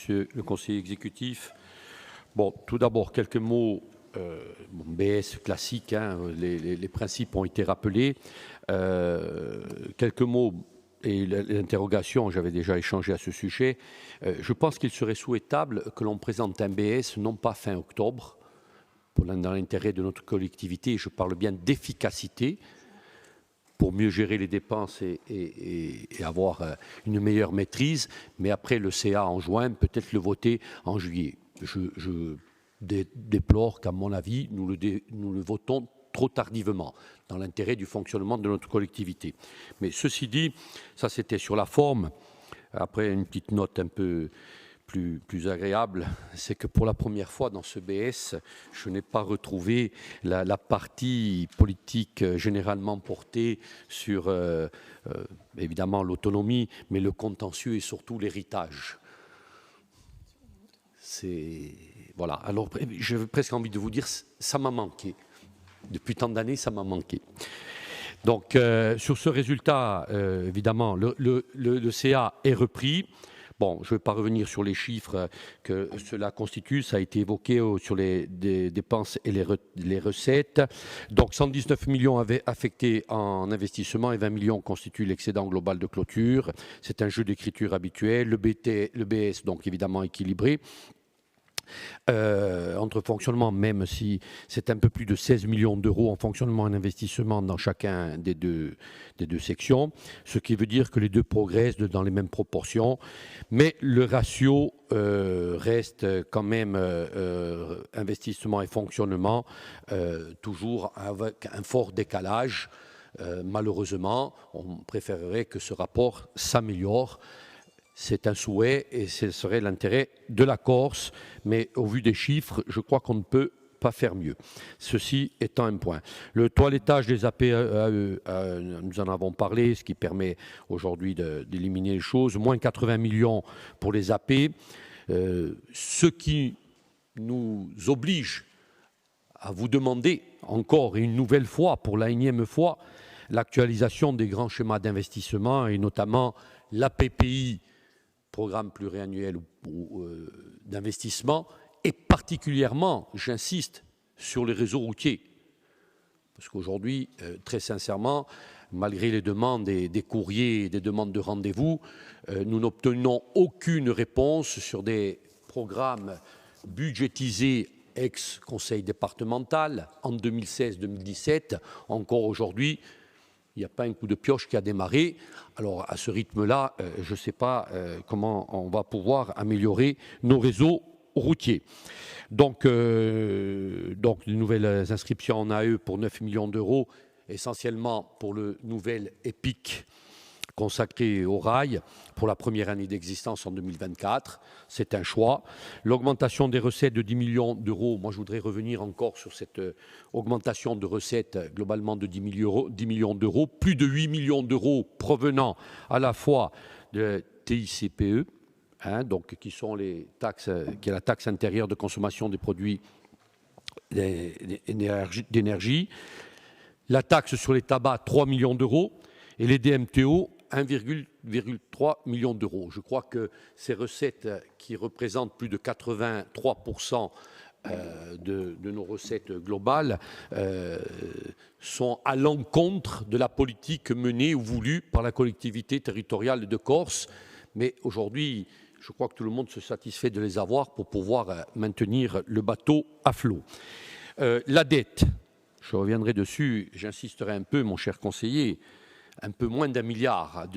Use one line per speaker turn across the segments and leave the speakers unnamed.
Monsieur le conseiller exécutif. Bon, tout d'abord, quelques mots. BS classique, hein, les principes ont été rappelés. Quelques mots et l'interrogation, j'avais déjà échangé à ce sujet. Je pense qu'il serait souhaitable que l'on présente un BS non pas fin octobre, dans l'intérêt de notre collectivité, je parle bien d'efficacité, pour mieux gérer les dépenses et avoir une meilleure maîtrise, mais après le CA en juin, peut-être le voter en juillet. Je déplore qu'à mon avis, nous le votons trop tardivement, dans l'intérêt du fonctionnement de notre collectivité. Mais ceci dit, ça c'était sur la forme. Après, une petite note un peu plus agréable, c'est que pour la première fois dans ce BS, je n'ai pas retrouvé la partie politique généralement portée sur, évidemment, l'autonomie, mais le contentieux et surtout l'héritage. Voilà. Alors, j'ai presque envie de vous dire, ça m'a manqué. Depuis tant d'années, ça m'a manqué. Donc, sur ce résultat, évidemment, le CA est repris. Bon, je ne vais pas revenir sur les chiffres que cela constitue, ça a été évoqué sur les dépenses et les recettes. Donc 119 millions avaient affecté en investissement et 20 millions constituent l'excédent global de clôture. C'est un jeu d'écriture habituel. Le BS, donc évidemment équilibré. Entre fonctionnement, même si c'est un peu plus de 16 millions d'euros en fonctionnement et en investissement dans chacun des deux sections, ce qui veut dire que les deux progressent dans les mêmes proportions, mais le ratio reste quand même investissement et fonctionnement toujours avec un fort décalage. Malheureusement, on préférerait que ce rapport s'améliore. C'est un souhait et ce serait l'intérêt de la Corse, mais au vu des chiffres, je crois qu'on ne peut pas faire mieux. Ceci étant un point. Le toilettage des APE, nous en avons parlé, ce qui permet aujourd'hui d'éliminer les choses. Moins 80 millions pour les AP, ce qui nous oblige à vous demander encore et une nouvelle fois, pour la énième fois, l'actualisation des grands schémas d'investissement et notamment l'APPI, programme pluriannuel d'investissement, et particulièrement, j'insiste, sur les réseaux routiers. Parce qu'aujourd'hui, très sincèrement, malgré les demandes des courriers et des demandes de rendez-vous, nous n'obtenons aucune réponse sur des programmes budgétisés ex-conseil départemental en 2016-2017. Encore aujourd'hui, il n'y a pas un coup de pioche qui a démarré. Alors, à ce rythme-là, je ne sais pas comment on va pouvoir améliorer nos réseaux routiers. Donc de nouvelles inscriptions en AE pour 9 millions d'euros, essentiellement pour le nouvel EPIC consacré au rail pour la première année d'existence en 2024. C'est un choix. L'augmentation des recettes de 10 millions d'euros, moi je voudrais revenir encore sur cette augmentation de recettes globalement de 10 millions d'euros, plus de 8 millions d'euros provenant à la fois de TICPE, donc qui sont les taxes, qui est la taxe intérieure de consommation des produits d'énergie, la taxe sur les tabacs 3 millions d'euros et les DMTO 1,3 million d'euros. Je crois que ces recettes qui représentent plus de 83% de nos recettes globales sont à l'encontre de la politique menée ou voulue par la collectivité territoriale de Corse. Mais aujourd'hui, je crois que tout le monde se satisfait de les avoir pour pouvoir maintenir le bateau à flot. La dette, je reviendrai dessus, j'insisterai un peu, mon cher conseiller, un peu moins d'1 milliard,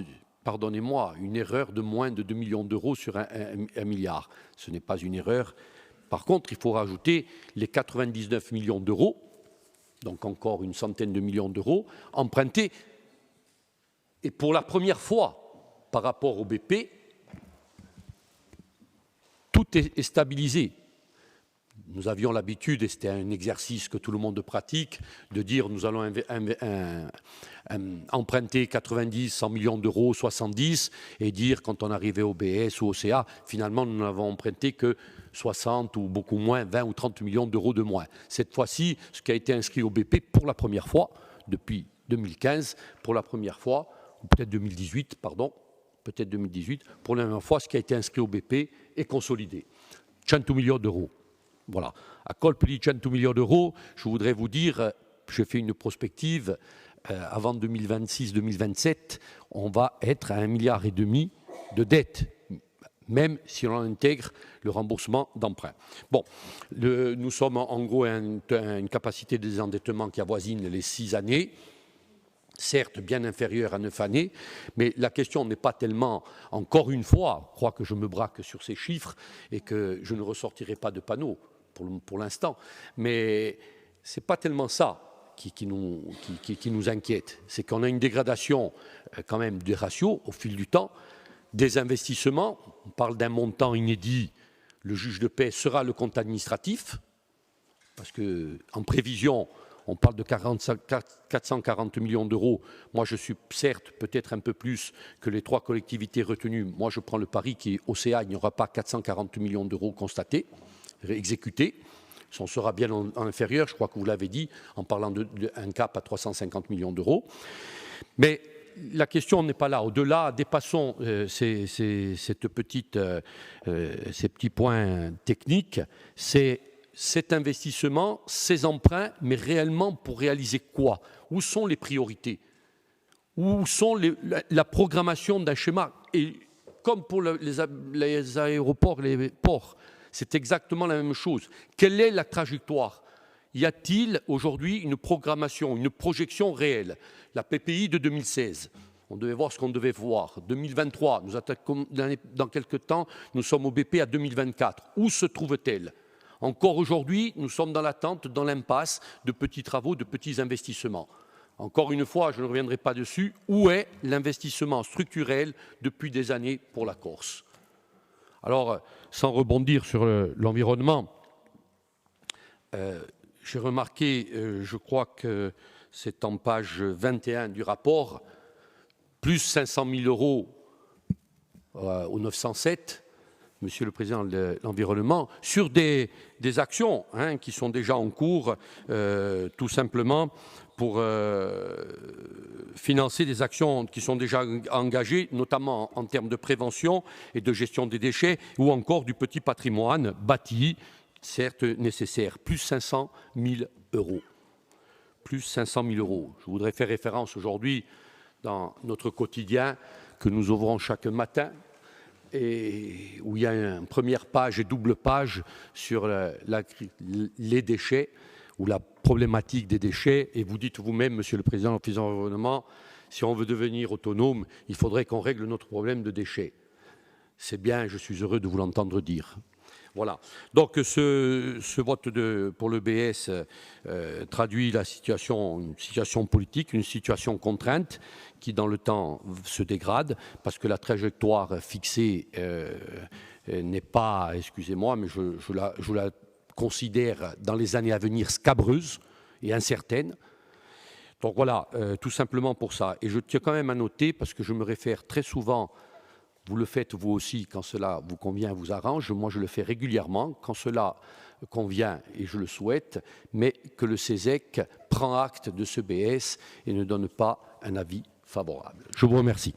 pardonnez-moi, une erreur de moins de 2 millions d'euros sur un milliard. Ce n'est pas une erreur. Par contre, il faut rajouter les 99 millions d'euros, donc encore une centaine de millions d'euros, empruntés. Et pour la première fois, par rapport au BP, tout est stabilisé. Nous avions l'habitude, et c'était un exercice que tout le monde pratique, de dire nous allons emprunter 90, 100 millions d'euros, 70, et dire quand on arrivait au BS ou au CA, finalement nous n'avons emprunté que 60 ou beaucoup moins, 20 ou 30 millions d'euros de moins. Cette fois-ci, ce qui a été inscrit au BP pour la première fois, depuis 2015, pour la première fois, ou peut-être 2018, pardon, peut-être 2018, pour la première fois, ce qui a été inscrit au BP est consolidé. 100 millions d'euros. Voilà. À colpi di 100 millions d'euros, je voudrais vous dire, je fais une prospective, avant 2026-2027, on va être à 1,5 milliard de dette, même si on intègre le remboursement d'emprunt. Bon, nous sommes en gros à une capacité de désendettement qui avoisine les 6 années, certes bien inférieure à 9 années, mais la question n'est pas tellement, encore une fois, je crois que je me braque sur ces chiffres et que je ne ressortirai pas de panneau pour l'instant, mais ce n'est pas tellement ça qui nous inquiète. C'est qu'on a une dégradation quand même des ratios au fil du temps, des investissements, on parle d'un montant inédit, le juge de paix sera le compte administratif, parce qu'en prévision, on parle de 440 millions d'euros. Moi, je suis certes peut-être un peu plus que les 3 collectivités retenues. Moi, je prends le pari qu'OCA, il n'y aura pas 440 millions d'euros constatés, exécutés. On sera bien en inférieur, je crois que vous l'avez dit, en parlant d'un cap à 350 millions d'euros. Mais la question n'est pas là. Au-delà, dépassons ces petits points techniques. C'est cet investissement, ces emprunts, mais réellement pour réaliser quoi? Où sont les priorités? Où sont la programmation d'un schéma? Et comme pour les aéroports, les ports, c'est exactement la même chose. Quelle est la trajectoire? Y a-t-il aujourd'hui une programmation, une projection réelle? La PPI de 2016, on devait voir ce qu'on devait voir. 2023, nous attaquons dans quelques temps, nous sommes au BP à 2024. Où se trouve-t-elle? Encore aujourd'hui, nous sommes dans l'attente, dans l'impasse de petits travaux, de petits investissements. Encore une fois, je ne reviendrai pas dessus, où est l'investissement structurel depuis des années pour la Corse? Alors, sans rebondir sur l'environnement, j'ai remarqué, je crois que c'est en page 21 du rapport, plus 500 000 euros au 907, Monsieur le Président de l'Environnement, sur des actions qui sont déjà en cours, tout simplement pour financer des actions qui sont déjà engagées, notamment en termes de prévention et de gestion des déchets, ou encore du petit patrimoine bâti, certes nécessaire. Plus 500 000 euros. Plus 500 000 euros. Je voudrais faire référence aujourd'hui dans notre quotidien que nous ouvrons chaque matin, et où il y a une première page et double page sur les déchets ou la problématique des déchets. Et vous dites vous-même, Monsieur le Président, l'Office de l'environnement, si on veut devenir autonome, il faudrait qu'on règle notre problème de déchets. C'est bien, je suis heureux de vous l'entendre dire. Voilà. Donc ce vote pour le BS traduit une situation politique, une situation contrainte qui dans le temps se dégrade parce que la trajectoire fixée n'est pas, excusez-moi, mais je la considère dans les années à venir scabreuse et incertaine. Donc voilà, tout simplement pour ça. Et je tiens quand même à noter, parce que je me réfère très souvent, vous le faites vous aussi quand cela vous convient, vous arrange. Moi, je le fais régulièrement quand cela convient et je le souhaite, mais que le CESEC prend acte de ce BS et ne donne pas un avis favorable. Je vous remercie.